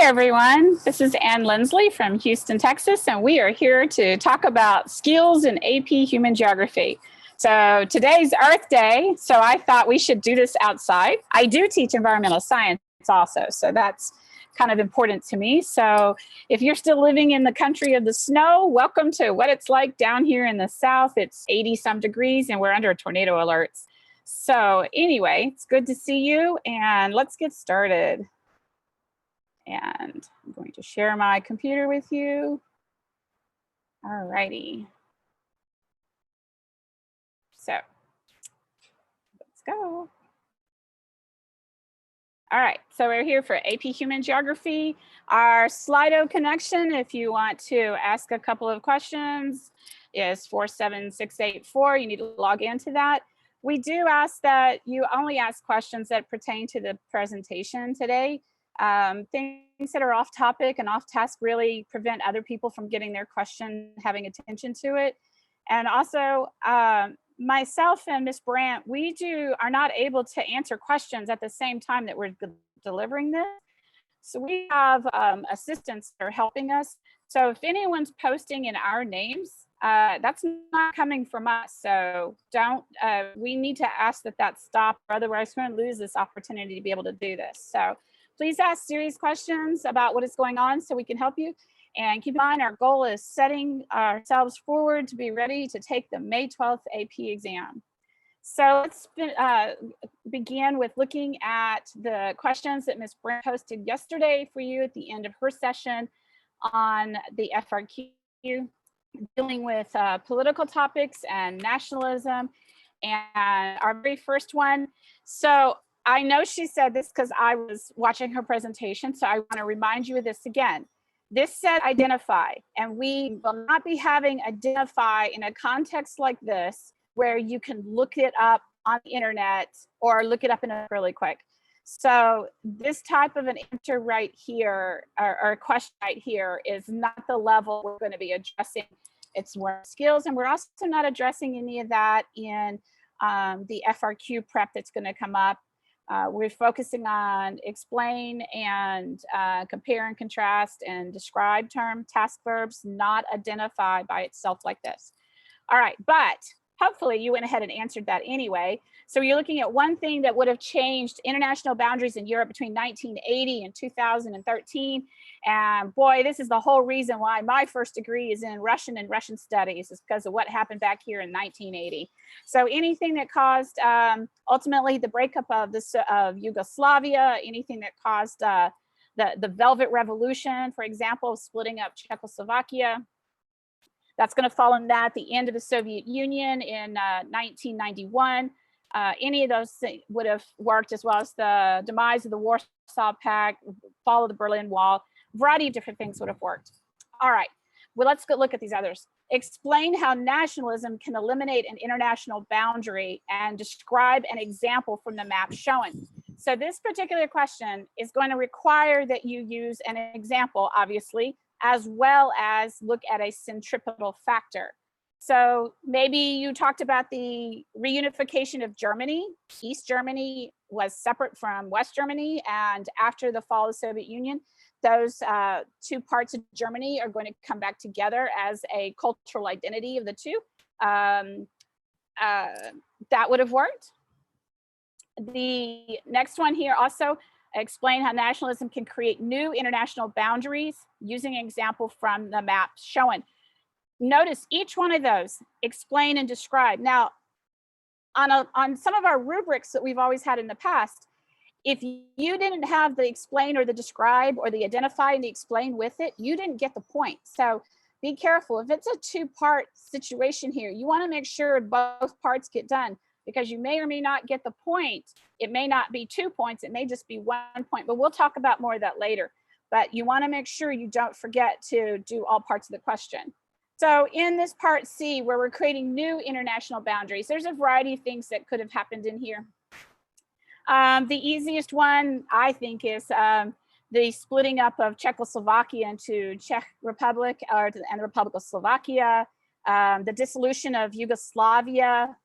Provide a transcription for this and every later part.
everyone. This is Ann Lindsley from Houston, Texas, and we are here to talk about skills in AP Human Geography. So today's Earth Day, so I thought we should do this outside. I do teach environmental science also, so that's kind of important to me. So if you're still living in the country of the snow, welcome to what it's like down here in the South. It's 80 some degrees and we're under tornado alerts. So anyway, it's good to see you and let's get started. And I'm going to share my computer with you. All righty. So let's go. All right, so we're here for AP Human Geography. Our Slido connection, if you want to ask a couple of questions, is 47684. You need to log into that. We do ask that you only ask questions that pertain to the presentation today. Things that are off topic and off task really prevent other people from getting their question, having attention to it. And also, myself and Ms. Brandt, we are not able to answer questions at the same time that we're delivering this. So we have assistants that are helping us. So if anyone's posting in our names, that's not coming from us. So we need to ask that stop, or otherwise we're going to lose this opportunity to be able to do this. So please ask serious questions about what is going on so we can help you. And keep in mind, our goal is setting ourselves forward to be ready to take the May 12th AP exam. So let's begin with looking at the questions that Ms. Brandt posted yesterday for you at the end of her session on the FRQ, dealing with political topics and nationalism. And our very first one, so I know she said this because I was watching her presentation, so I want to remind you of this again. This said identify, and we will not be having identify in a context like this where you can look it up on the internet or look it up in a really quick. So this type of an answer right here, or a question right here, is not the level we're going to be addressing. It's more skills, and we're also not addressing any of that in the FRQ prep that's going to come up. We're focusing on explain and compare and contrast and describe term task verbs, not identify by itself like this. All right, but hopefully you went ahead and answered that anyway. So you're looking at one thing that would have changed international boundaries in Europe between 1980 and 2013. And boy, this is the whole reason why my first degree is in Russian and Russian studies, is because of what happened back here in 1980. So anything that caused ultimately the breakup of Yugoslavia, anything that caused the Velvet Revolution, for example, splitting up Czechoslovakia, that's going to fall in that, the end of the Soviet Union in 1991. Any of those things would have worked, as well as the demise of the Warsaw Pact, fall of the Berlin Wall. A variety of different things would have worked. All right, well, let's go look at these others. Explain how nationalism can eliminate an international boundary and describe an example from the map shown. So this particular question is going to require that you use an example, obviously, as well as look at a centripetal factor. So maybe you talked about the reunification of Germany. East Germany was separate from West Germany, and after the fall of the Soviet Union, those two parts of Germany are going to come back together as a cultural identity of the two. That would have worked. The next one here also, explain how nationalism can create new international boundaries using an example from the map shown. Notice each one of those, explain and describe. Now, on some of our rubrics that we've always had in the past, if you didn't have the explain or the describe or the identify and the explain with it, you didn't get the point. So be careful. If it's a two-part situation here, you want to make sure both parts get done, because you may or may not get the point. It may not be 2 points, it may just be 1 point, but we'll talk about more of that later. But you want to make sure you don't forget to do all parts of the question. So in this part C, where we're creating new international boundaries, there's a variety of things that could have happened in here. The easiest one, I think, is the splitting up of Czechoslovakia into Czech Republic and the Republic of Slovakia, the dissolution of Yugoslavia,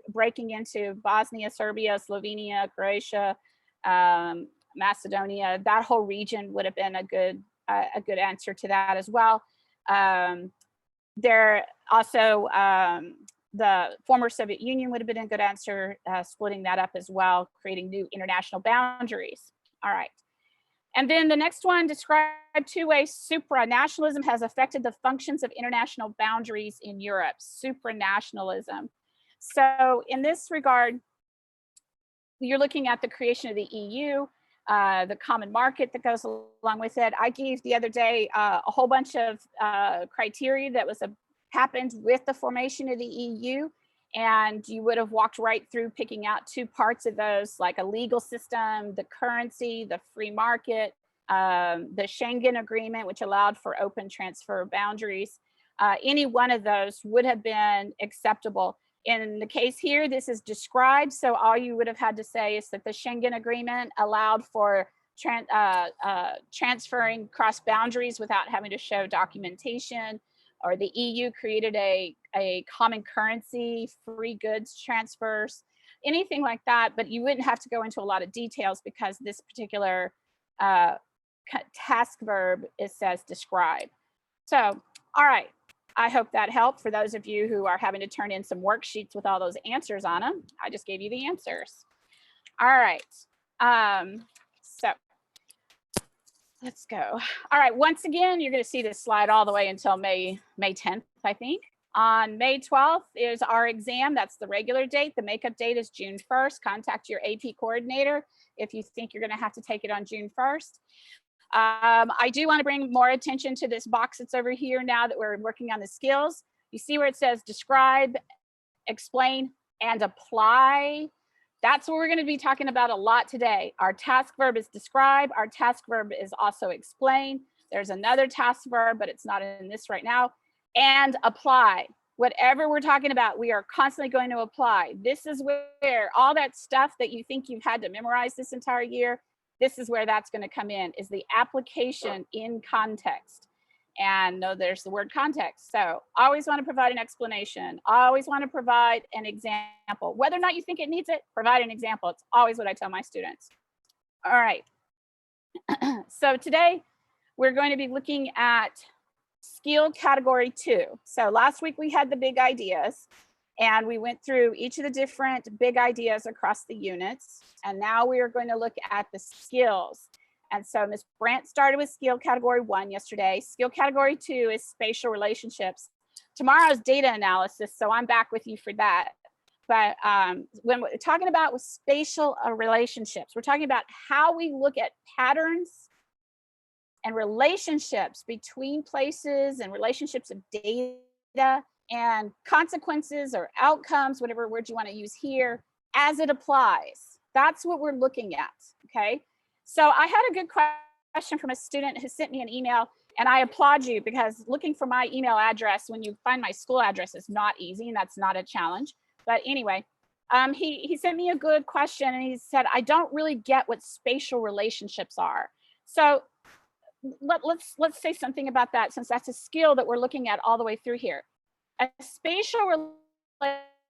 breaking into Bosnia, Serbia, Slovenia, Croatia, Macedonia, that whole region would have been a good answer to that as well. There also, the former Soviet Union would have been a good answer, splitting that up as well, creating new international boundaries. All right. And then the next one, describe two ways supranationalism has affected the functions of international boundaries in Europe. Supranationalism. So in this regard, you're looking at the creation of the EU, the common market that goes along with it. I gave the other day a whole bunch of criteria that happened with the formation of the EU, and you would have walked right through picking out two parts of those, like a legal system, the currency, the free market, the Schengen Agreement, which allowed for open transfer of boundaries. Any one of those would have been acceptable. In the case here, this is described, so all you would have had to say is that the Schengen Agreement allowed for transferring cross boundaries without having to show documentation, or the EU created a common currency, free goods transfers, anything like that, but you wouldn't have to go into a lot of details because this particular task verb, it says describe. So, all right. I hope that helped for those of you who are having to turn in some worksheets with all those answers on them. I just gave you the answers. All right. So let's go. All right. Once again, you're going to see this slide all the way until May 10th, I think. On May 12th is our exam. That's the regular date. The makeup date is June 1st. Contact your AP coordinator if you think you're going to have to take it on June 1st. I do want to bring more attention to this box that's over here now that we're working on the skills. You see where it says describe, explain, and apply. That's what we're going to be talking about a lot today. Our task verb is describe. Our task verb is also explain. There's another task verb, but it's not in this right now. And apply. Whatever we're talking about, we are constantly going to apply. This is where all that stuff that you think you've had to memorize this entire year, this is where that's going to come in, is the application in context. And no, there's the word context. So always want to provide an explanation. Always want to provide an example. Whether or not you think it needs it, provide an example. It's always what I tell my students. All right. So today we're going to be looking at skill category 2. So last week we had the big ideas, and we went through each of the different big ideas across the units. And now we are going to look at the skills. And so Ms. Brandt started with skill category 1 yesterday. Skill category 2 is spatial relationships. Tomorrow's data analysis, so I'm back with you for that. But when we're talking about with spatial relationships, we're talking about how we look at patterns and relationships between places and relationships of data and consequences or outcomes, whatever word you want to use here, as it applies. That's what we're looking at, okay? So I had a good question from a student who sent me an email, and I applaud you because looking for my email address when you find my school address is not easy, and that's not a challenge. But anyway, he sent me a good question, and he said, I don't really get what spatial relationships are. So let's say something about that, since that's a skill that we're looking at all the way through here. A spatial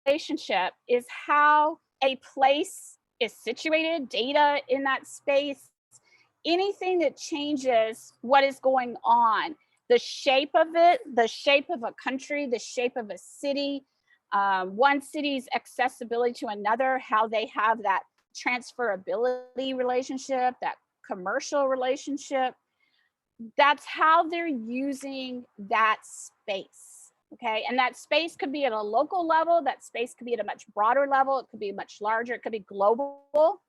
relationship is how a place is situated, data in that space, anything that changes what is going on, the shape of it, the shape of a country, the shape of a city, one city's accessibility to another, how they have that transferability relationship, that commercial relationship. That's how they're using that space, okay? And that space could be at a local level, that space could be at a much broader level, it could be much larger, it could be global.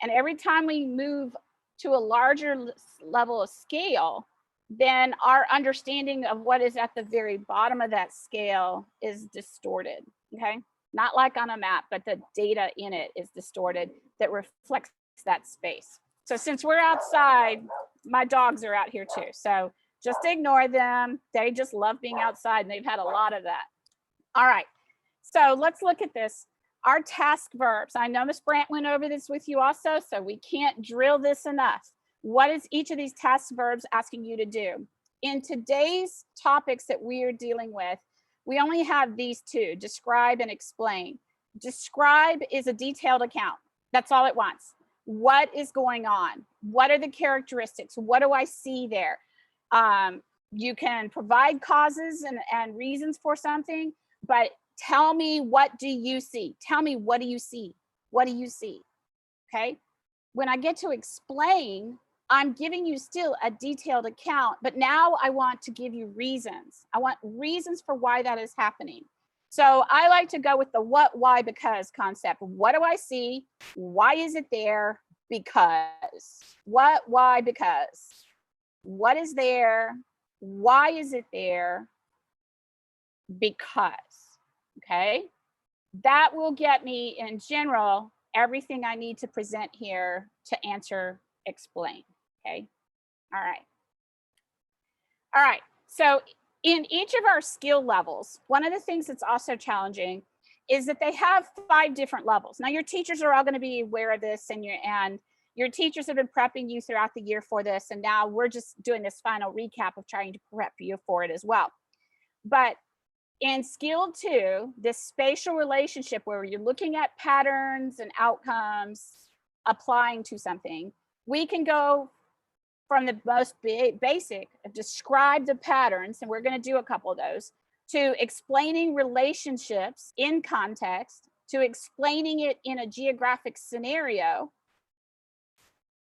And every time we move to a larger level of scale, then our understanding of what is at the very bottom of that scale is distorted, okay? Not like on a map, but the data in it is distorted that reflects that space. So since we're outside, my dogs are out here too. So just ignore them. They just love being outside, and they've had a lot of that. All right, so let's look at this. Our task verbs. I know Ms. Brandt went over this with you also, so we can't drill this enough. What is each of these task verbs asking you to do? In today's topics that we are dealing with, we only have these two, describe and explain. Describe is a detailed account. That's all it wants. What is going on? What are the characteristics? What do I see there? You can provide causes and reasons for something, but tell me, what do you see? Tell me, what do you see? What do you see? Okay. When I get to explain, I'm giving you still a detailed account, but now I want to give you reasons. I want reasons for why that is happening. So I like to go with the what, why, because concept. What do I see? Why is it there? Because. What, why, because. What is there? Why is it there? Because. Okay. That will get me, in general, everything I need to present here to answer, explain. Okay. All right. All right. So in each of our skill levels, one of the things that's also challenging is that they have 5 different levels. Now, your teachers are all going to be aware of this, and your teachers have been prepping you throughout the year for this. And now we're just doing this final recap of trying to prep you for it as well. But in skill 2, this spatial relationship where you're looking at patterns and outcomes applying to something, we can go from the most basic, describe the patterns, and we're going to do a couple of those, to explaining relationships in context, to explaining it in a geographic scenario,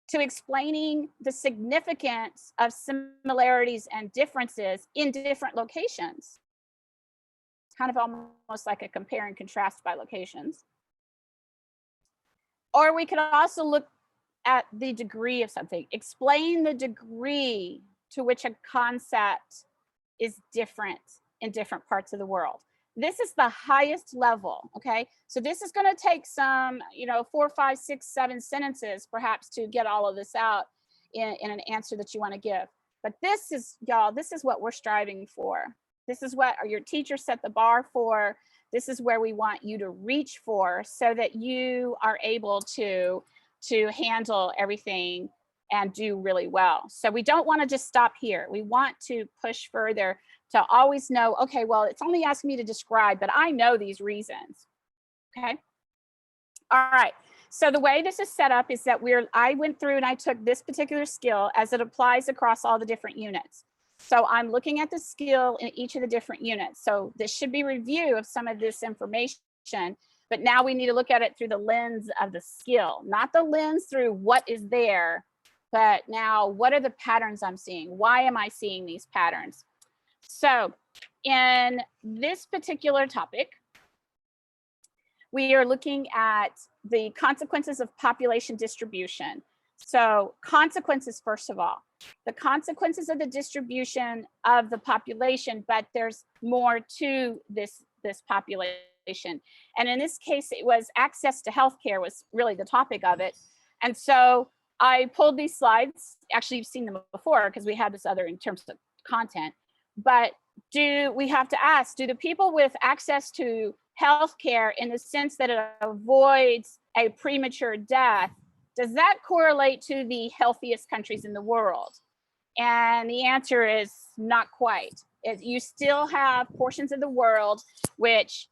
to explaining the significance of similarities and differences in different locations. Kind of almost like a compare and contrast by locations. Or we could also look at the degree of something, explain the degree to which a concept is different in different parts of the world. This is the highest level, okay? So this is going to take some, 4, 5, 6, 7 sentences perhaps to get all of this out in an answer that you want to give. But this is, y'all, this is what we're striving for. This is what your teacher set the bar for. This is where we want you to reach for, so that you are able to handle everything and do really well. So we don't want to just stop here. We want to push further to always know, okay, well, it's only asking me to describe, but I know these reasons. Okay. All right. So the way this is set up is that I went through and I took this particular skill as it applies across all the different units. So I'm looking at the skill in each of the different units. So this should be review of some of this information, but now we need to look at it through the lens of the skill, not the lens through what is there, but now what are the patterns I'm seeing? Why am I seeing these patterns? So in this particular topic, we are looking at the consequences of population distribution. So consequences, first of all, the consequences of the distribution of the population, but there's more to this population. And in this case, it was access to healthcare was really the topic of it. And so I pulled these slides. Actually, you've seen them before because we had this other in terms of content. But we have to ask, do the people with access to healthcare in the sense that it avoids a premature death, does that correlate to the healthiest countries in the world? And the answer is not quite. You still have portions of the world which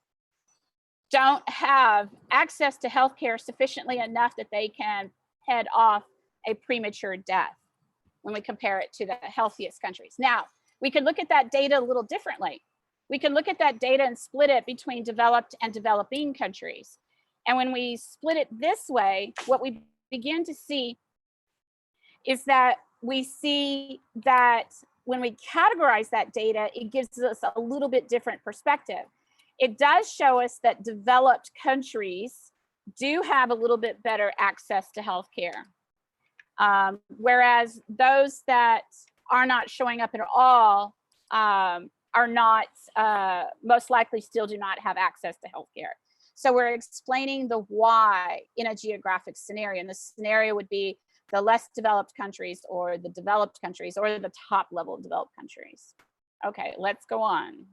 don't have access to healthcare sufficiently enough that they can head off a premature death when we compare it to the healthiest countries. Now, we could look at that data a little differently. We can look at that data and split it between developed and developing countries. And when we split it this way, what we begin to see is that we see that when we categorize that data, it gives us a little bit different perspective. It does show us that developed countries do have a little bit better access to healthcare, whereas those that are not showing up at all are not, most likely still do not have access to healthcare. So we're explaining the why in a geographic scenario. And the scenario would be the less developed countries or the developed countries or the top level of developed countries. Okay, let's go on.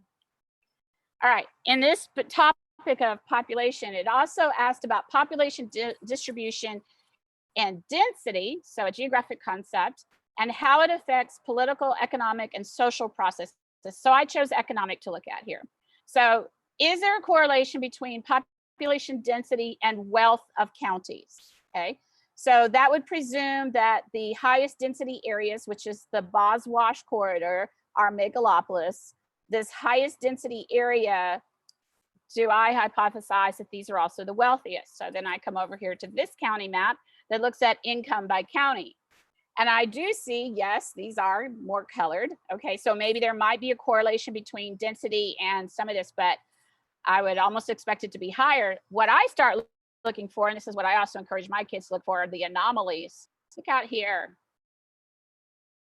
All right, in this topic of population, it also asked about population distribution and density, so a geographic concept, and how it affects political, economic, and social processes. So I chose economic to look at here. So is there a correlation between population density and wealth of counties? Okay, So that would presume that the highest density areas, which is the Boswash corridor, are megalopolis. This highest density area, do I hypothesize that these are also the wealthiest? So then I come over here to this county map that looks at income by county. And I do see, yes, these are more colored. Okay, so maybe there might be a correlation between density and some of this, but I would almost expect it to be higher. What I start looking for, and this is what I also encourage my kids to look for, are the anomalies. Look out here.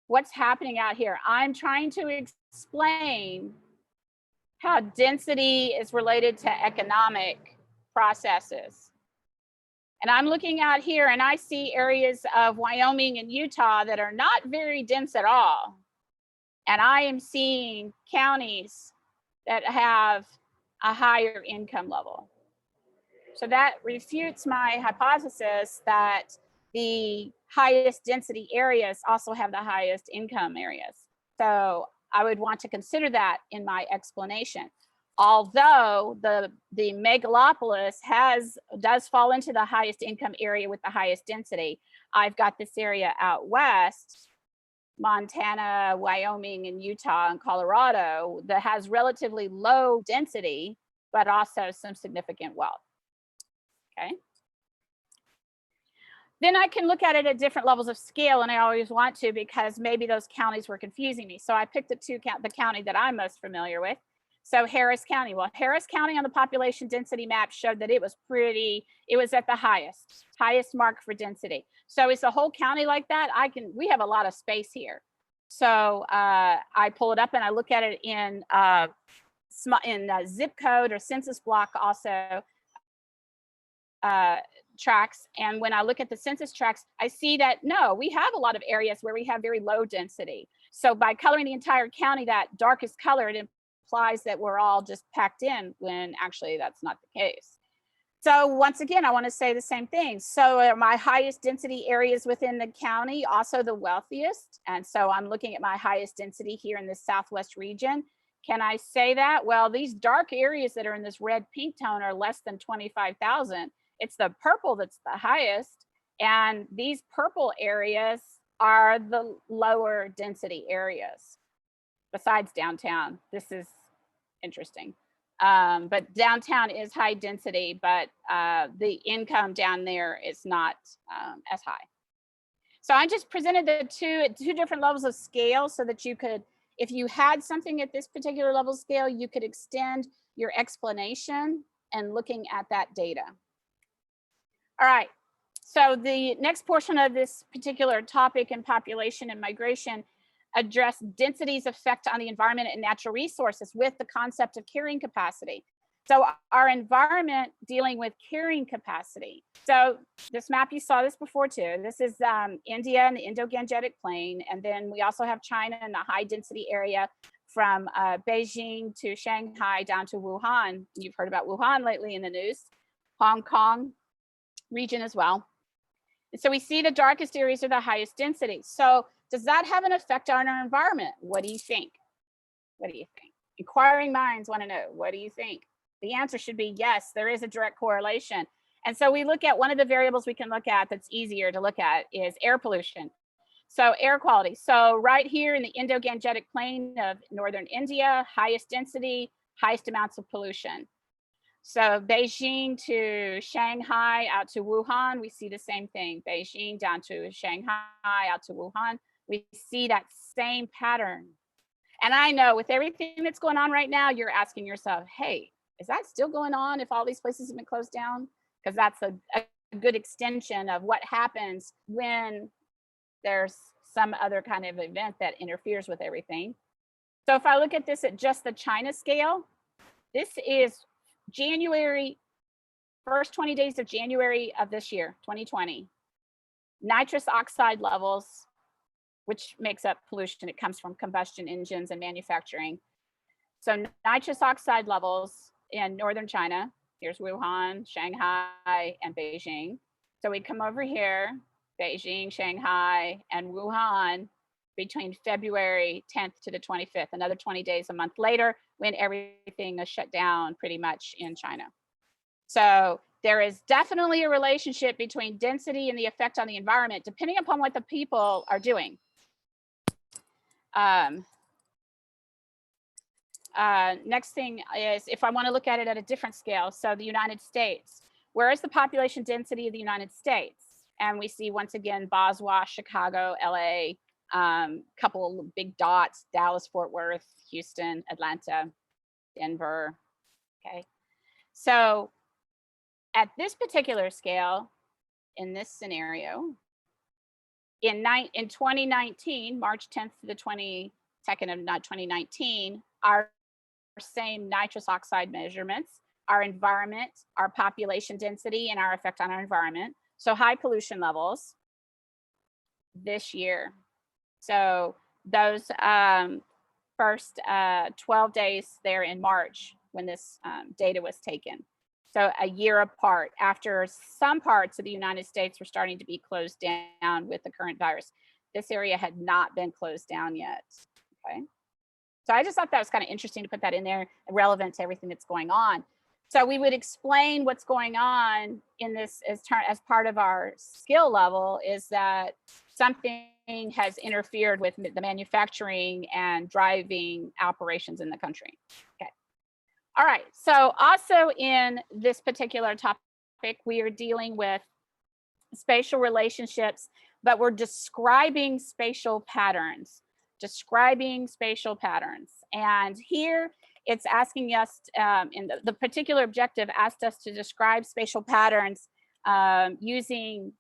What's happening out here? I'm trying to explain how density is related to economic processes. And I'm looking out here and I see areas of Wyoming and Utah that are not very dense at all. And I am seeing counties that have a higher income level. So that refutes my hypothesis that the highest density areas also have the highest income areas. So I would want to consider that in my explanation. Although the megalopolis does fall into the highest income area with the highest density, I've got this area out west, Montana, Wyoming, and Utah, and Colorado, that has relatively low density, but also some significant wealth. Okay. Then I can look at it at different levels of scale, and I always want to because maybe those counties were confusing me. So I picked the county that I'm most familiar with. So Harris County. Well, Harris County on the population density map showed that it was at the highest mark for density. So is the whole county like that? We have a lot of space here. So I pull it up and I look at it in zip code or census block also tracks. And when I look at the census tracts, I see that no, we have a lot of areas where we have very low density. So by coloring the entire county that darkest color, it implies that we're all just packed in, when actually that's not the case. So once again, I want to say the same thing. So are my highest density areas within the county also the wealthiest? And so I'm looking at my highest density here in the Southwest region. Can I say that? Well, these dark areas that are in this red pink tone are less than 25,000. It's the purple that's the highest. And these purple areas are the lower density areas besides downtown. This is interesting. But downtown is high density, but the income down there is not as high. So I just presented the two different levels of scale so that you could, if you had something at this particular level scale, you could extend your explanation and looking at that data. All right, so the next portion of this particular topic in population and migration address density's effect on the environment and natural resources with the concept of carrying capacity. So our environment dealing with carrying capacity. So this map, you saw this before too. This is India and the Indo-Gangetic Plain. And then we also have China in the high density area from Beijing to Shanghai down to Wuhan. You've heard about Wuhan lately in the news. Hong Kong region as well. And so we see the darkest areas are the highest density. So does that have an effect on our environment? What do you think? What do you think? Inquiring minds want to know, what do you think? The answer should be yes, there is a direct correlation. And so we look at one of the variables we can look at that's easier to look at is air pollution. So air quality. So right here in the Indo-Gangetic Plain of northern India, highest density, highest amounts of pollution. So Beijing to Shanghai out to Wuhan, we see the same thing. Beijing down to Shanghai out to Wuhan, we see that same pattern. And I know with everything that's going on right now, you're asking yourself, hey, is that still going on if all these places have been closed down? Because that's a good extension of what happens when there's some other kind of event that interferes with everything. So if I look at this at just the China scale, this is January, first 20 days of January of this year, 2020. Nitrous oxide levels, which makes up pollution, it comes from combustion engines and manufacturing. So nitrous oxide levels in northern China, here's Wuhan, Shanghai, and Beijing. So we come over here, Beijing, Shanghai, and Wuhan between February 10th to the 25th, another 20 days a month later when everything is shut down pretty much in China. So there is definitely a relationship between density and the effect on the environment, depending upon what the people are doing. Next thing is, if I want to look at it at a different scale, so the United States, where is the population density of the United States? And we see, once again, Boswa, Chicago, LA, couple of big dots, Dallas, Fort Worth, Houston, Atlanta, Denver. Okay. So at this particular scale, in this scenario, in 2019, March 10th to the 22nd of 2019, our same nitrous oxide measurements, our environment, our population density, and our effect on our environment. So high pollution levels this year. So those first 12 days there in March when this data was taken. So a year apart, after some parts of the United States were starting to be closed down with the current virus. This area had not been closed down yet, okay? So I just thought that was kind of interesting to put that in there, relevant to everything that's going on. So we would explain what's going on in this as part of our skill level, is that something has interfered with the manufacturing and driving operations in the country. Okay. All right. So also in this particular topic, we are dealing with spatial relationships, but we're describing spatial patterns. And here it's asking us, in the particular objective asked us to describe spatial patterns using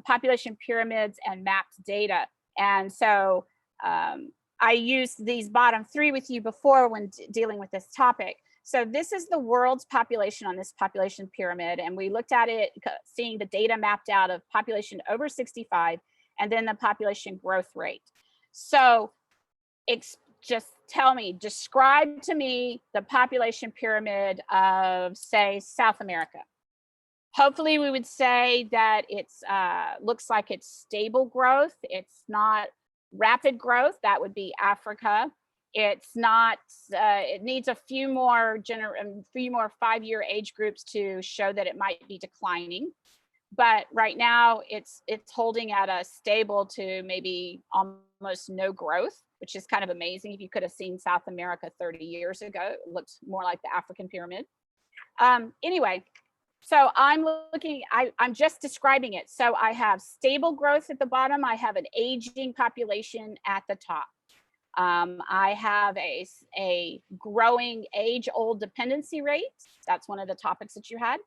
population pyramids and mapped data. And so I used these bottom three with you before when dealing with this topic. So this is the world's population on this population pyramid. And we looked at it, seeing the data mapped out of population over 65 and then the population growth rate. So describe to me the population pyramid of, say, South America. Hopefully we would say that it's looks like it's stable growth. It's not rapid growth. That would be Africa. It's not, it needs a few more 5-year age groups to show that it might be declining. But right now it's holding at a stable to maybe almost no growth, which is kind of amazing. If you could have seen South America 30 years ago, it looked more like the African pyramid. Anyway, so I'm just describing it. So I have stable growth at the bottom. I have an aging population at the top. I have a growing age-old dependency rate. That's one of the topics that you had.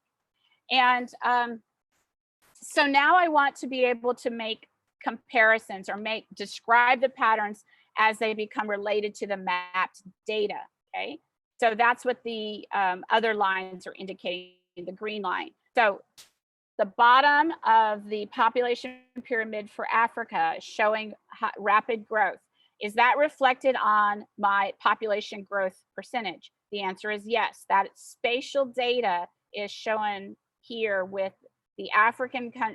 And so now I want to be able to make comparisons or describe the patterns as they become related to the mapped data, okay? So that's what the other lines are indicating, the green line. So the bottom of the population pyramid for Africa is showing rapid growth. Is that reflected on my population growth percentage? The answer is yes. That spatial data is shown here with the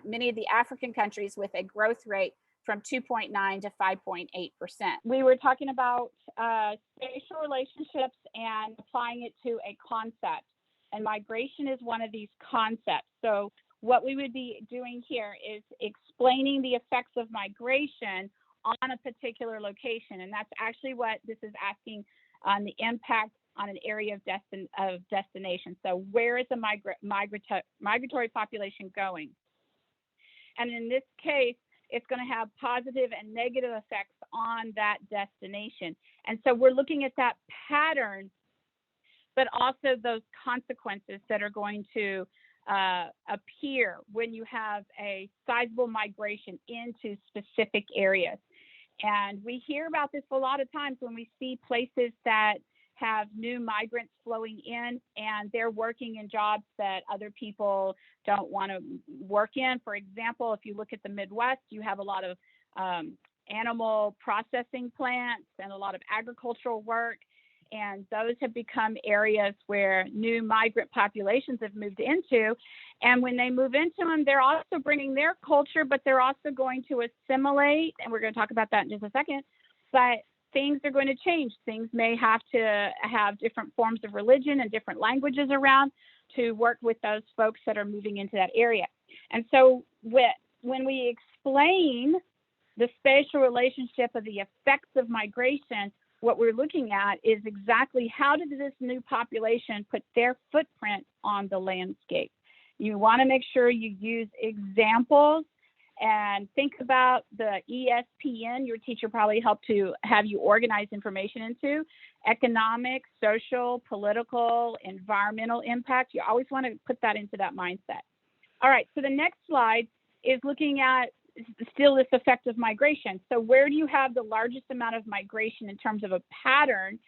many of the African countries with a growth rate from 2.9 to 5.8%. We were talking about spatial relationships and applying it to a concept. And migration is one of these concepts. So what we would be doing here is explaining the effects of migration on a particular location. And that's actually what this is asking on the impact on an area of destination. So where is the migratory population going? And in this case, it's going to have positive and negative effects on that destination. And so we're looking at that pattern, but also those consequences that are going to appear when you have a sizable migration into specific areas. And we hear about this a lot of times when we see places that have new migrants flowing in and they're working in jobs that other people don't want to work in. For example, if you look at the Midwest, you have a lot of animal processing plants and a lot of agricultural work. And those have become areas where new migrant populations have moved into. And when they move into them, they're also bringing their culture, but they're also going to assimilate. And we're going to talk about that in just a second. But things are going to change. Things may have to have different forms of religion and different languages around. to work with those folks that are moving into that area. And so when we explain the spatial relationship of the effects of migration, what we're looking at is exactly how did this new population put their footprint on the landscape. You want to make sure you use examples and think about the ESPN. Your teacher probably helped to have you organize information into economic, social, political, environmental impact. You always want to put that into that mindset. All right, so the next slide is looking at still this effect of migration. So where do you have the largest amount of migration in terms of a pattern?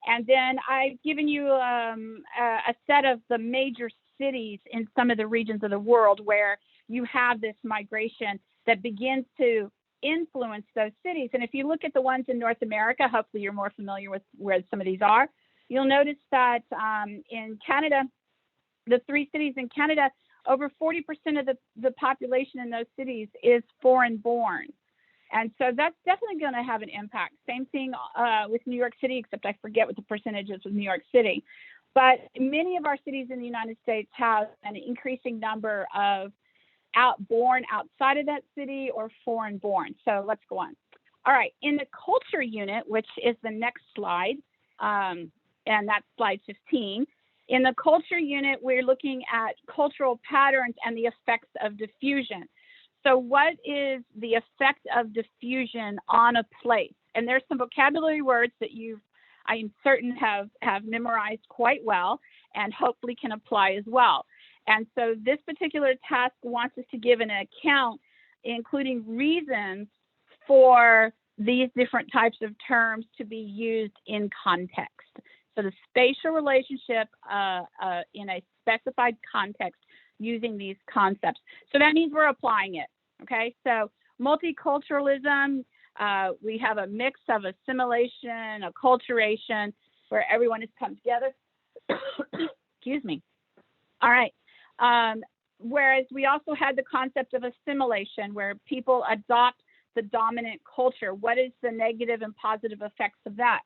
And then I've given you a set of the major cities in some of the regions of the world where you have this migration that begins to influence those cities. And if you look at the ones in North America, hopefully you're more familiar with where some of these are, you'll notice that in Canada, the 3 cities in Canada, over 40% of the population in those cities is foreign born. And so that's definitely going to have an impact. Same thing with New York City, except I forget what the percentage is with New York City. But many of our cities in the United States have an increasing number of born outside of that city or foreign born. So let's go on. All right, in the culture unit, which is the next slide, and that's slide 15, in the culture unit, we're looking at cultural patterns and the effects of diffusion. So what is the effect of diffusion on a place? And there's some vocabulary words that I am certain have memorized quite well and hopefully can apply as well. And so this particular task wants us to give an account, including reasons for these different types of terms to be used in context. So the spatial relationship in a specified context using these concepts. So that means we're applying it, okay? So multiculturalism, we have a mix of assimilation, acculturation, where everyone has come together. Excuse me. All right. Whereas we also had the concept of assimilation, where people adopt the dominant culture. What is the negative and positive effects of that?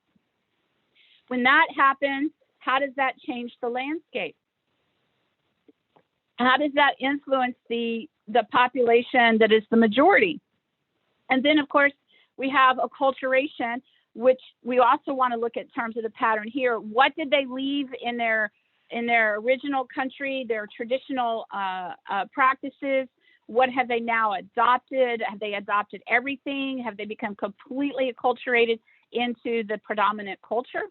When that happens, how does that change the landscape? How does that influence the population that is the majority? And then, of course, we have acculturation, which we also want to look at in terms of the pattern here. What did they leave in their original country, their traditional practices? What have they now adopted? Have they adopted everything? Have they become completely acculturated into the predominant culture?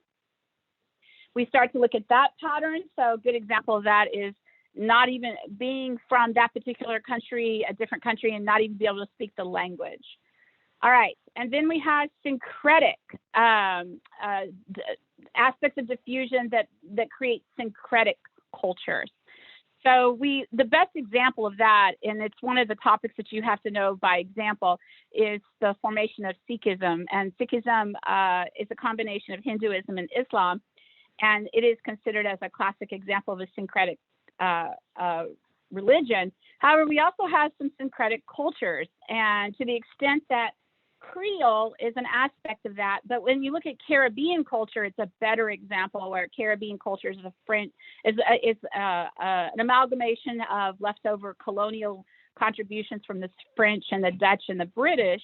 We start to look at that pattern. So a good example of that is not even being from that particular country, a different country, and not even be able to speak the language. All right, and then we have syncretic aspects of diffusion that create syncretic cultures. So the best example of that, and it's one of the topics that you have to know by example, is the formation of Sikhism. And Sikhism is a combination of Hinduism and Islam, and it is considered as a classic example of a syncretic religion. However, we also have some syncretic cultures, and to the extent that Creole is an aspect of that, but when you look at Caribbean culture, it's a better example, where Caribbean culture is an amalgamation of leftover colonial contributions from the French and the Dutch and the British.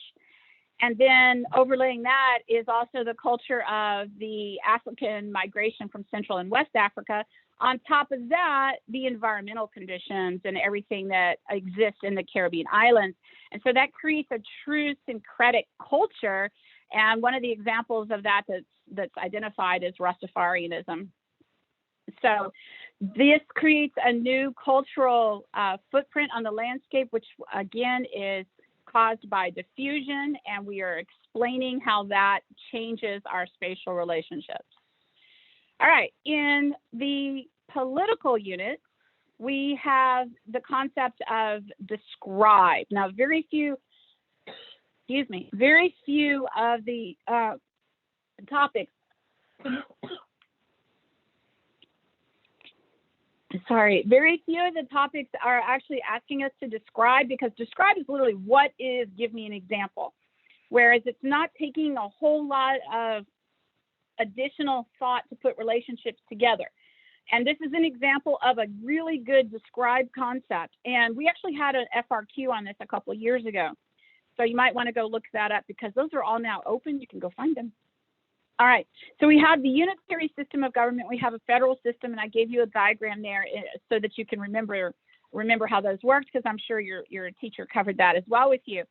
And then overlaying that is also the culture of the African migration from Central and West Africa. On top of that, the environmental conditions and everything that exists in the Caribbean islands. And so that creates a true syncretic culture. And one of the examples of that that's identified is Rastafarianism. So this creates a new cultural footprint on the landscape, which again is caused by diffusion, and we are explaining how that changes our spatial relationships. All right, in the political unit, we have the concept of describe. Now, very few of the topics, very few of the topics are actually asking us to describe, because describe is literally what is, give me an example. Whereas it's not taking a whole lot of additional thought to put relationships together. And this is an example of a really good described concept. And we actually had an FRQ on this a couple of years ago. So you might want to go look that up because those are all now open. You can go find them. All right, so we have the unitary system of government. We have a federal system, and I gave you a diagram there so that you can remember how those worked, because I'm sure your teacher covered that as well with you.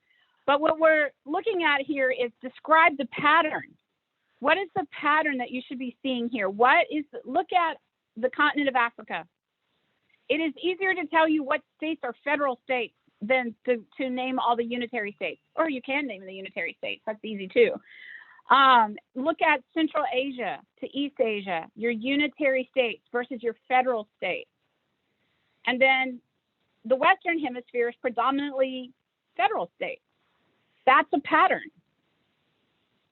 But what we're looking at here is describe the pattern. What is the pattern that you should be seeing here? Look at the continent of Africa. It is easier to tell you what states are federal states than to name all the unitary states, or you can name the unitary states. That's easy too. Look at Central Asia to East Asia, your unitary states versus your federal states. And then the Western Hemisphere is predominantly federal states. That's a pattern.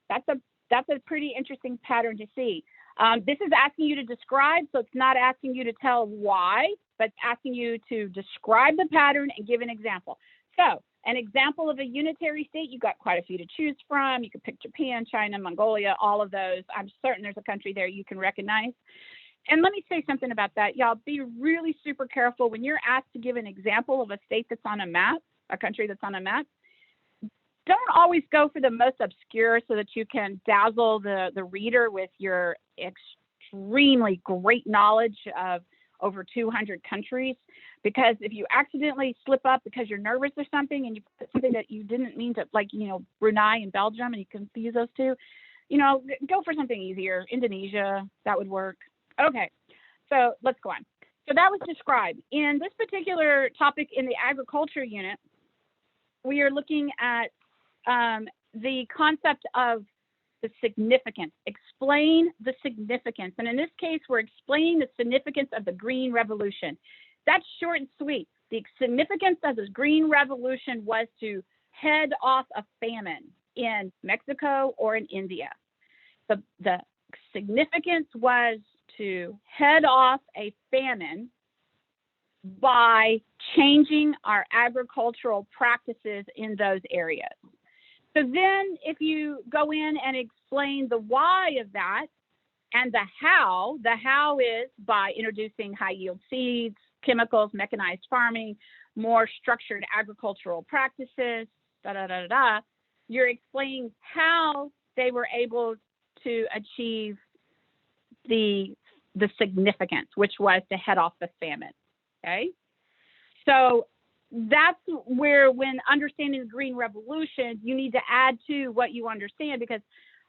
That's a pretty interesting pattern to see. This is asking you to describe, so it's not asking you to tell why, but it's asking you to describe the pattern and give an example. So an example of a unitary state, you've got quite a few to choose from. You could pick Japan, China, Mongolia, all of those. I'm certain there's a country there you can recognize. And let me say something about that. Y'all be really super careful when you're asked to give an example of a state that's on a map, a country that's on a map. Don't always go for the most obscure so that you can dazzle the reader with your extremely great knowledge of over 200 countries. Because if you accidentally slip up because you're nervous or something and you put something that you didn't mean to, like, Brunei and Belgium, and you confuse those two, go for something easier. Indonesia, that would work. Okay, so let's go on. So that was described. In this particular topic in the agriculture unit, we are looking at the concept of the significance. Explain the significance. And in this case, we're explaining the significance of the Green Revolution. That's short and sweet. The significance of the Green Revolution was to head off a famine in Mexico or in India. The significance was to head off a famine by changing our agricultural practices in those areas. So then if you go in and explain the why of that and the how is by introducing high yield seeds, chemicals, mechanized farming, more structured agricultural practices, you're explaining how they were able to achieve the significance, which was to head off the famine, okay? So that's where, when understanding the Green Revolution, you need to add to what you understand, because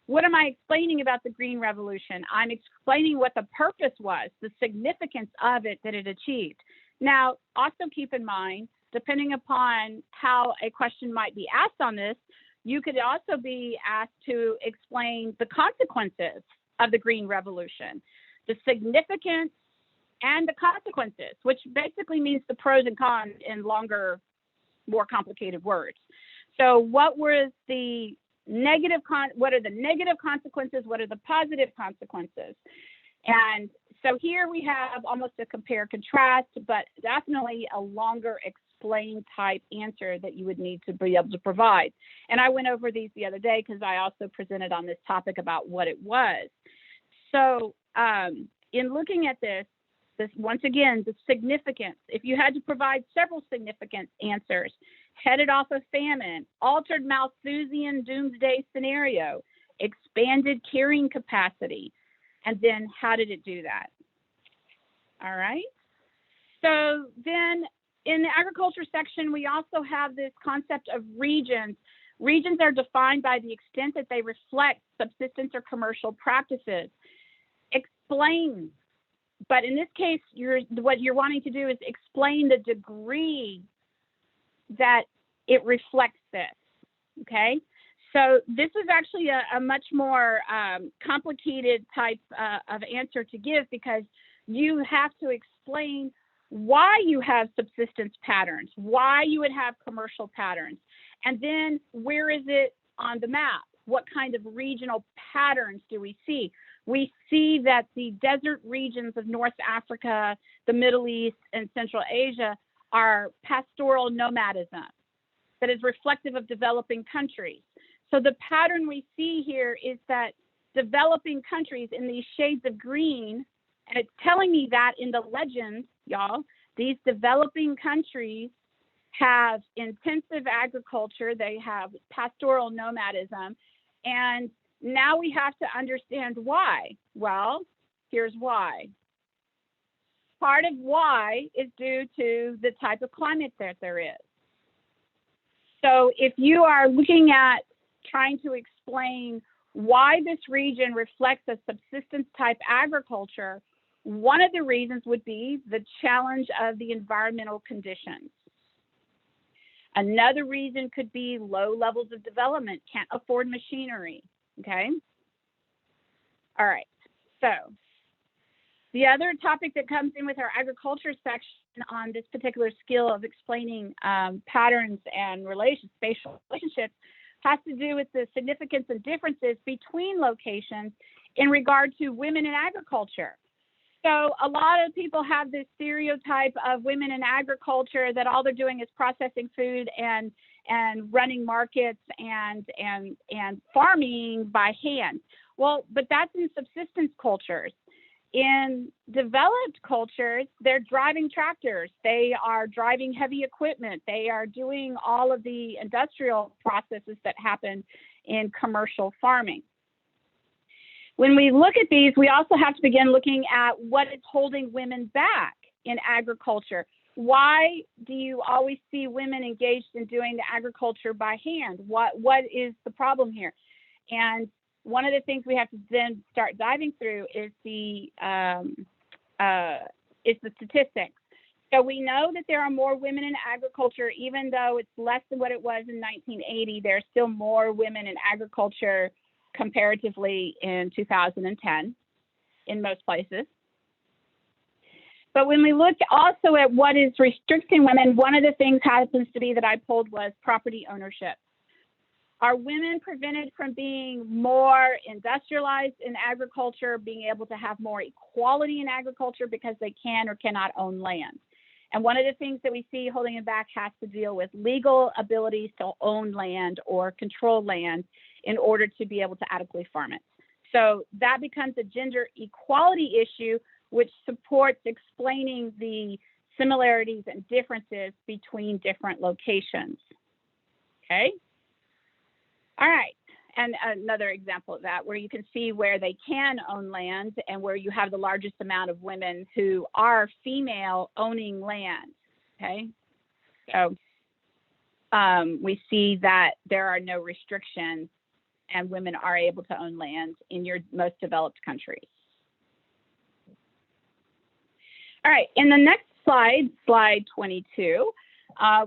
what am I explaining about the Green Revolution? I'm explaining what the purpose was, the significance of it that it achieved. Now, also keep in mind, depending upon how a question might be asked on this, you could also be asked to explain the consequences of the Green Revolution, the significance and the consequences, which basically means the pros and cons in longer, more complicated words. So what were the negative what are the negative consequences? What are the positive consequences? And so here we have almost a compare contrast, but definitely a longer explain type answer that you would need to be able to provide. And I went over these the other day because I also presented on this topic about what it was. So in looking at this once again, the significance, if you had to provide several significant answers, headed off of famine, altered Malthusian doomsday scenario, expanded carrying capacity, and then how did it do that? All right. So then in the agriculture section, we also have this concept of regions. Regions are defined by the extent that they reflect subsistence or commercial practices. Explain. But in this case, what you're wanting to do is explain the degree that it reflects this, okay? So this is actually a much more complicated type of answer to give, because you have to explain why you have subsistence patterns, why you would have commercial patterns, and then where is it on the map? What kind of regional patterns do we see? We see that the desert regions of North Africa, the Middle East, and Central Asia are pastoral nomadism that is reflective of developing countries. So the pattern we see here is that developing countries in these shades of green And it's telling me that in the legends, y'all, these developing countries have intensive agriculture, they have pastoral nomadism, and now we have to understand why. Well, here's why. Part of why is due to the type of climate that there is. So if you are looking at trying to explain why this region reflects a subsistence type agriculture, one of the reasons would be the challenge of the environmental conditions. Another reason could be low levels of development, can't afford machinery, okay? All right, so the other topic that comes in with our agriculture section on this particular skill of explaining patterns and spatial relationships has to do with the significance and differences between locations in regard to women in agriculture. So a lot of people have this stereotype of women in agriculture that all they're doing is processing food and running markets and farming by hand. Well, but that's in subsistence cultures. In developed cultures, they're driving tractors, they are driving heavy equipment, they are doing all of the industrial processes that happen in commercial farming. When we look at these, we also have to begin looking at what is holding women back in agriculture. Why do you always see women engaged in doing the agriculture by hand? What is the problem here? And one of the things we have to then start diving through is the statistics. So we know that there are more women in agriculture, even though it's less than what it was in 1980. There are still more women in agriculture comparatively in 2010 in most places. But when we look also at what is restricting women, one of the things happens to be that I pulled was property ownership. Are women prevented from being more industrialized in agriculture, being able to have more equality in agriculture because they can or cannot own land? And one of the things that we see holding them back has to deal with legal abilities to own land or control land in order to be able to adequately farm it. So that becomes a gender equality issue, which supports explaining the similarities and differences between different locations. Okay. All right. And another example of that, where you can see where they can own land and where you have the largest amount of women who are female owning land. Okay. So we see that there are no restrictions and women are able to own land in your most developed countries. All right, in the next slide, slide 22,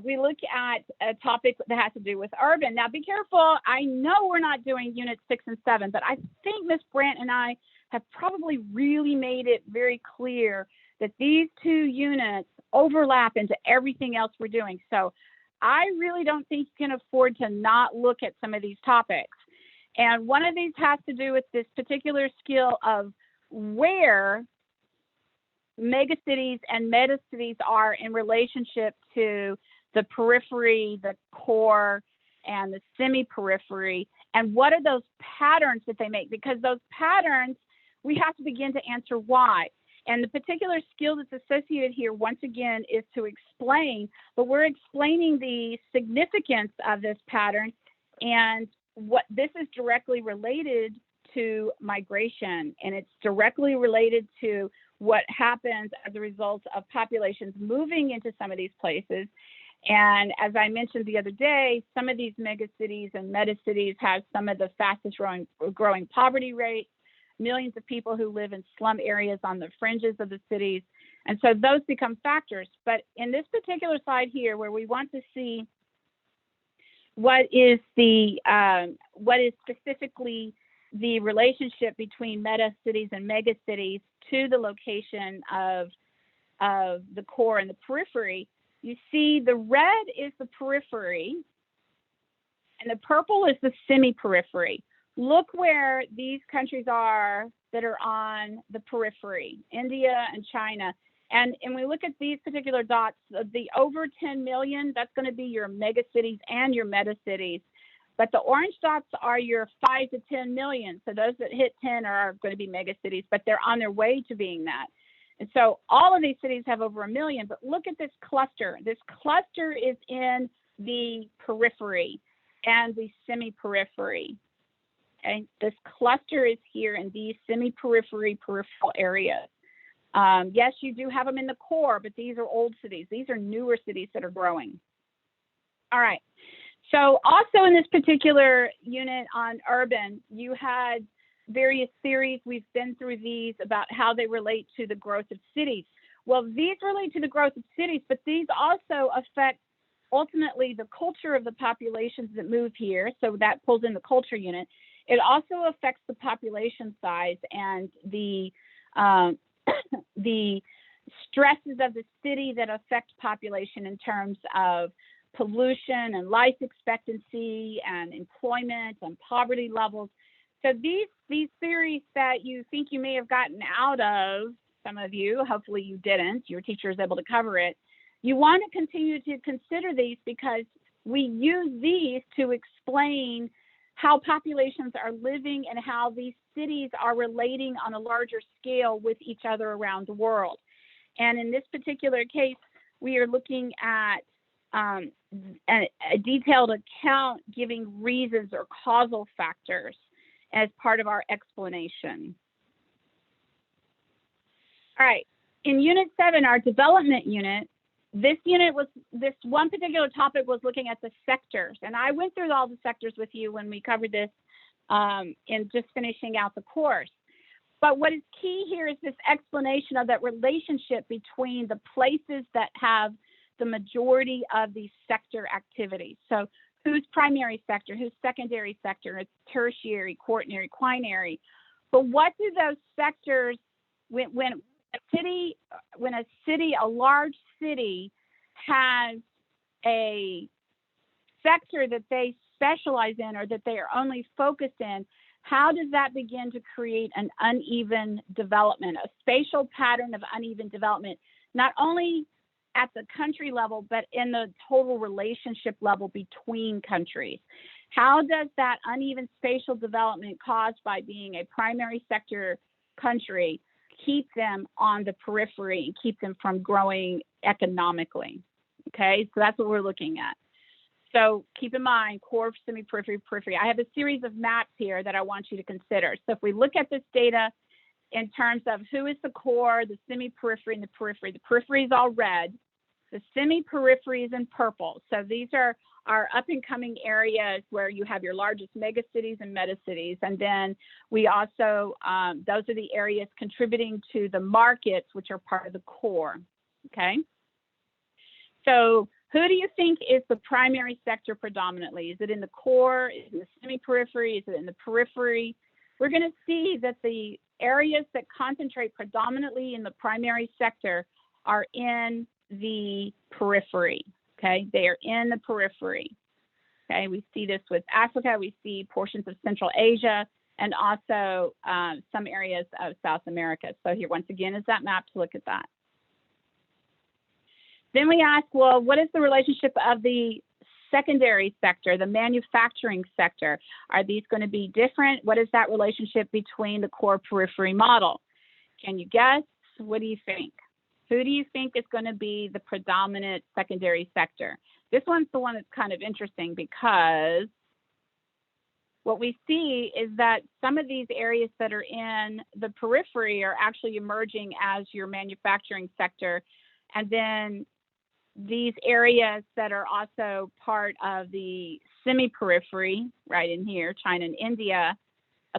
we look at a topic that has to do with urban. Now be careful, I know we're not doing units 6 and 7, but I think Ms. Brandt and I have probably really made it very clear that these two units overlap into everything else we're doing. So I really don't think you can afford to not look at some of these topics. And one of these has to do with this particular skill of where megacities and metacities are in relationship to the periphery, the core, and the semi-periphery, and what are those patterns that they make? Because those patterns, we have to begin to answer why. And the particular skill that's associated here, once again, is to explain, but we're explaining the significance of this pattern, and what this is directly related to migration, and it's directly related to what happens as a result of populations moving into some of these places. And as I mentioned the other day, some of these megacities and metacities have some of the fastest growing poverty rates, millions of people who live in slum areas on the fringes of the cities. And so those become factors. But in this particular slide here, where we want to see what is specifically the relationship between metacities and megacities to the location of the core and the periphery, you see the red is the periphery and the purple is the semi-periphery. Look where these countries are that are on the periphery, India and China. And we look at these particular dots, the over 10 million, that's going to be your megacities and your metacities. But the orange dots are your 5 to 10 million. So those that hit 10 are going to be mega cities, but they're on their way to being that. And so all of these cities have over 1 million, but look at this cluster. This cluster is in the periphery and the semi-periphery. Okay, this cluster is here in these semi-periphery, peripheral areas. Yes, you do have them in the core, but these are old cities. These are newer cities that are growing. All right. So also in this particular unit on urban, you had various theories. We've been through these about how they relate to the growth of cities. Well, these relate to the growth of cities, but these also affect ultimately the culture of the populations that move here. So that pulls in the culture unit. It also affects the population size and the the stresses of the city that affect population in terms of pollution and life expectancy and employment and poverty levels. So these theories that you think you may have gotten out of, some of you, hopefully you didn't, your teacher is able to cover it. You want to continue to consider these because we use these to explain how populations are living and how these cities are relating on a larger scale with each other around the world. And in this particular case, we are looking at a detailed account giving reasons or causal factors as part of our explanation. All right, in Unit 7, our development unit, this one particular topic was looking at the sectors. And I went through all the sectors with you when we covered this in just finishing out the course. But what is key here is this explanation of that relationship between the places that have the majority of these sector activities. So who's primary sector, who's secondary sector, it's tertiary, quaternary, quinary. But what do those sectors, when a large city has a sector that they specialize in or that they are only focused in, how does that begin to create an uneven development, a spatial pattern of uneven development, not only at the country level, but in the total relationship level between countries? How does that uneven spatial development caused by being a primary sector country keep them on the periphery and keep them from growing economically? Okay, so that's what we're looking at. So keep in mind, core, semi-periphery, periphery. I have a series of maps here that I want you to consider. So if we look at this data in terms of who is the core, the semi-periphery, and the periphery is all red. The semi-periphery is in purple. So these are our up-and-coming areas where you have your largest megacities and metacities. And then we also, those are the areas contributing to the markets, which are part of the core, okay? So who do you think is the primary sector predominantly? Is it in the core? Is it in the semi-periphery? Is it in the periphery? We're going to see that the areas that concentrate predominantly in the primary sector are in the periphery, okay? They are in the periphery, okay? We see this with Africa. We see portions of Central Asia and also some areas of South America. So here, once again, is that map to look at that. Then we ask, well, what is the relationship of the secondary sector, the manufacturing sector? Are these going to be different? What is that relationship between the core periphery model? Can you guess? What do you think? Who do you think is going to be the predominant secondary sector? This one's the one that's kind of interesting because what we see is that some of these areas that are in the periphery are actually emerging as your manufacturing sector. And then these areas that are also part of the semi-periphery, right in here, China and India,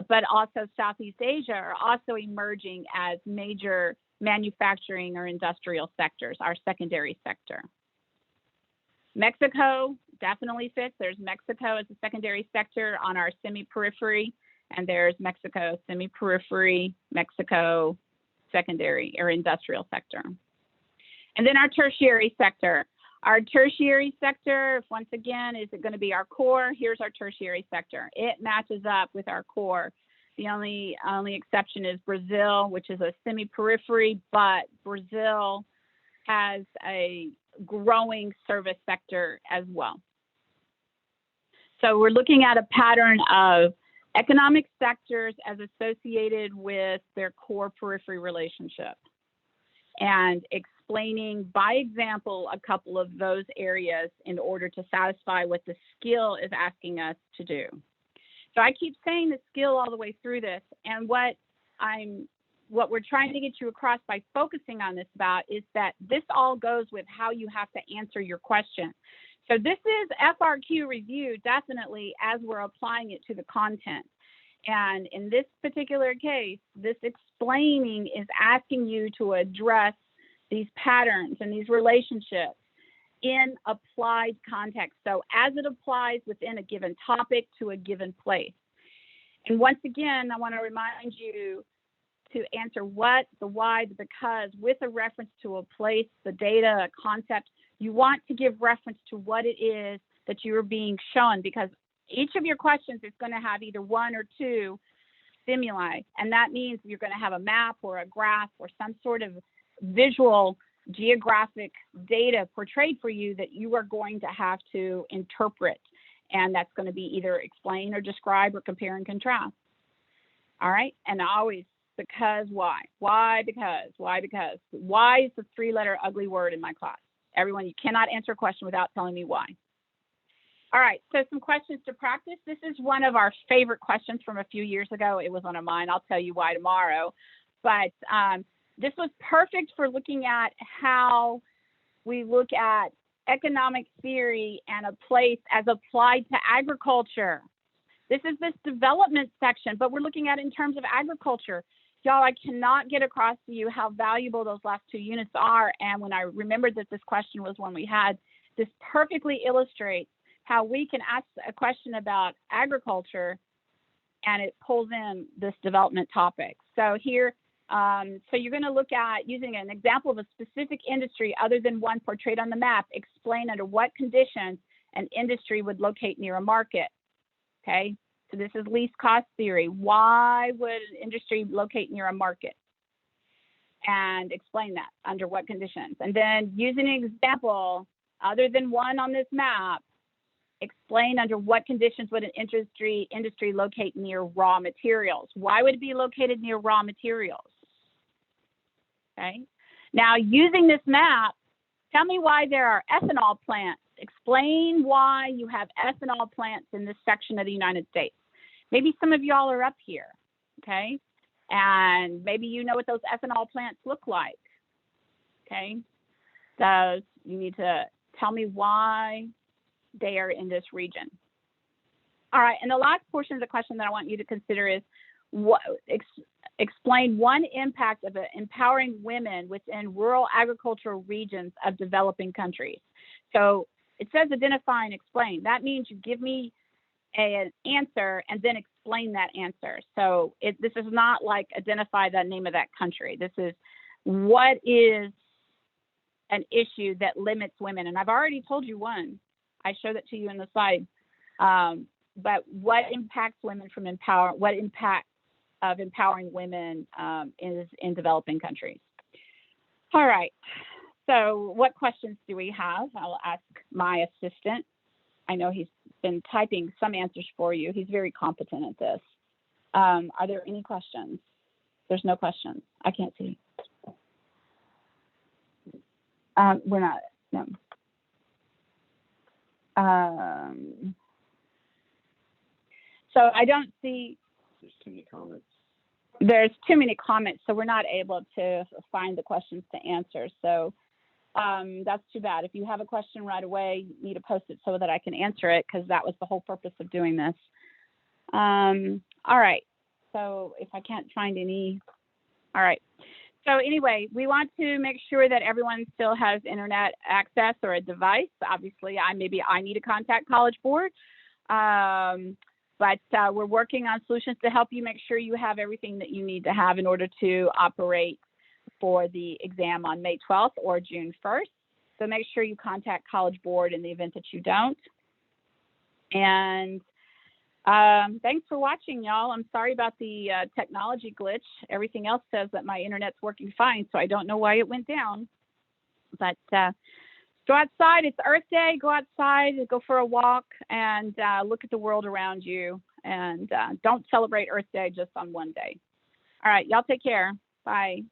but also Southeast Asia, are also emerging as major manufacturing or industrial sectors, our secondary sector. Mexico definitely fits. There's Mexico as a secondary sector on our semi-periphery, and there's Mexico semi-periphery, Mexico secondary or industrial sector. And then our tertiary sector. Our tertiary sector, once again, is it going to be our core? Here's our tertiary sector. It matches up with our core. The only exception is Brazil, which is a semi-periphery, but Brazil has a growing service sector as well. So we're looking at a pattern of economic sectors as associated with their core periphery relationship and explaining by example a couple of those areas in order to satisfy what the skill is asking us to do. So I keep saying the skill all the way through this, and what we're trying to get you across by focusing on this about is that this all goes with how you have to answer your question. So this is FRQ review, definitely, as we're applying it to the content. And in this particular case, this explaining is asking you to address these patterns and these relationships in applied context. So as it applies within a given topic to a given place. And once again, I want to remind you to answer what, the why, the because with a reference to a place, the data, a concept. You want to give reference to what it is that you are being shown, because each of your questions is going to have either one or two stimuli. And that means you're going to have a map or a graph or some sort of visual geographic data portrayed for you that you are going to have to interpret. And that's going to be either explain or describe or compare and contrast. All right. And always because, why? Why, because, why, because. Why is the three-letter ugly word in my class? Everyone, you cannot answer a question without telling me why. All right, so some questions to practice. This is one of our favorite questions from a few years ago. It was one of mine. I'll tell you why tomorrow. But this was perfect for looking at how we look at economic theory and a place as applied to agriculture. This is this development section, but we're looking at it in terms of agriculture. Y'all, I cannot get across to you how valuable those last two units are. And when I remembered that this question was one we had, this perfectly illustrates how we can ask a question about agriculture and it pulls in this development topic. So here, so you're going to look at using an example of a specific industry other than one portrayed on the map, explain under what conditions an industry would locate near a market. Okay. So this is least cost theory. Why would an industry locate near a market? And explain that under what conditions. And then using an example other than one on this map, explain under what conditions would an industry locate near raw materials. Why would it be located near raw materials? Okay. Now using this map, tell me why there are ethanol plants. Explain why you have ethanol plants in this section of the United States. Maybe some of y'all are up here, okay? And maybe you know what those ethanol plants look like, okay? So you need to tell me why they are in this region. All right, and the last portion of the question that I want you to consider is explain one impact of empowering women within rural agricultural regions of developing countries. So it says identify and explain. That means you give me an answer and then explain that answer. So this is not like identify the name of that country. This is what is an issue that limits women. And I've already told you one. I showed it to you in the slide. But what impacts women from what impact of empowering women is in developing countries? All right. So what questions do we have? I'll ask my assistant. I know he's been typing some answers for you. He's very competent at this. Are there any questions? There's no questions. I can't see. We're not, no. So I don't see. There's too many comments. There's too many comments, so we're not able to find the questions to answer. So that's too bad. If you have a question right away, you need to post it so that I can answer it, because that was the whole purpose of doing this. All right. So if I can't find any, all right. So anyway, we want to make sure that everyone still has internet access or a device. Obviously, maybe I need to contact College Board. But we're working on solutions to help you make sure you have everything that you need to have in order to operate for the exam on May 12th or June 1st. So make sure you contact College Board in the event that you don't. And thanks for watching, y'all. I'm sorry about the technology glitch. Everything else says that my internet's working fine, so I don't know why it went down. But go outside. It's Earth Day. Go outside, go for a walk, and look at the world around you. And don't celebrate Earth Day just on one day. All right, y'all take care. Bye.